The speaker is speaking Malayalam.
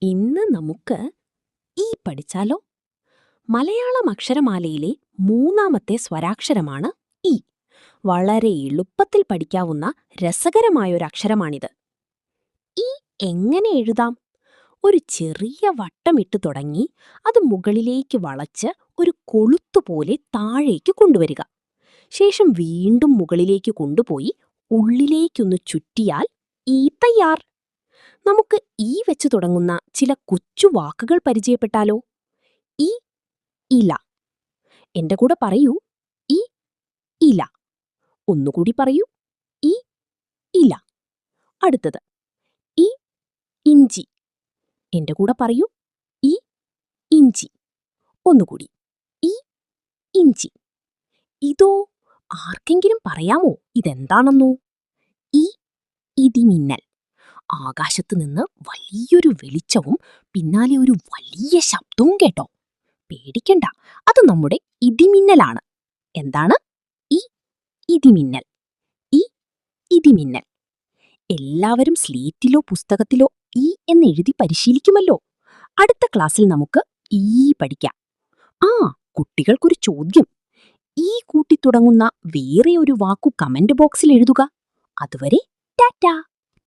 ഇന്ന് നമുക്ക് ഈ പഠിച്ചാലോ? മലയാളം അക്ഷരമാലയിലെ മൂന്നാമത്തെ സ്വരാക്ഷരമാണ് ഇ. വളരെ എളുപ്പത്തിൽ പഠിക്കാവുന്ന രസകരമായൊരു അക്ഷരമാണിത്. ഈ എങ്ങനെ എഴുതാം? ഒരു ചെറിയ വട്ടമിട്ട് തുടങ്ങി അത് മുകളിലേക്ക് വളച്ച് ഒരു കൊളുത്തുപോലെ താഴേക്ക് കൊണ്ടുവരിക. ശേഷം വീണ്ടും മുകളിലേക്ക് കൊണ്ടുപോയി ഉള്ളിലേക്കൊന്ന് ചുറ്റിയാൽ ഈ തയ്യാർ. നമുക്ക് ഈ വെച്ച് തുടങ്ങുന്ന ചില കൊച്ചു വാക്കുകൾ പരിചയപ്പെട്ടാലോ? ഈ ഇല. എന്റെ കൂടെ പറയൂ. ഈ ഇല. ഒന്നുകൂടി പറയൂ. ഈ ഇല. അടുത്തത് ഈ ഇഞ്ചി. എന്റെ കൂടെ പറയൂ. ഈ ഇഞ്ചി. ഒന്നുകൂടി. ഈ ഇഞ്ചി. ഇതോ ആർക്കെങ്കിലും പറയാമോ ഇതെന്താണെന്നോ? ഈ ഇടിമിന്നൽ. ആകാശത്ത് നിന്ന് വലിയൊരു വെളിച്ചവും പിന്നാലെ ഒരു വലിയ ശബ്ദവും കേട്ടോ. പേടിക്കണ്ട, അത് നമ്മുടെ ഇടിമിന്നലാണ്. എന്താണ്? ഈ ഇടിമിന്നൽ. ഈ ഇടിമിന്നൽ. എല്ലാവരും സ്ലേറ്റിലോ പുസ്തകത്തിലോ ഈ എന്നെഴുതി പരിശീലിക്കുമല്ലോ. അടുത്ത ക്ലാസ്സിൽ നമുക്ക് ഈ പഠിക്കാം. ആ, കുട്ടികൾക്കൊരു ചോദ്യം. ഈ കൂട്ടി തുടങ്ങുന്ന വേറെ ഒരു വാക്കു കമന്റ് ബോക്സിൽ എഴുതുക. അതുവരെ ടാറ്റാ.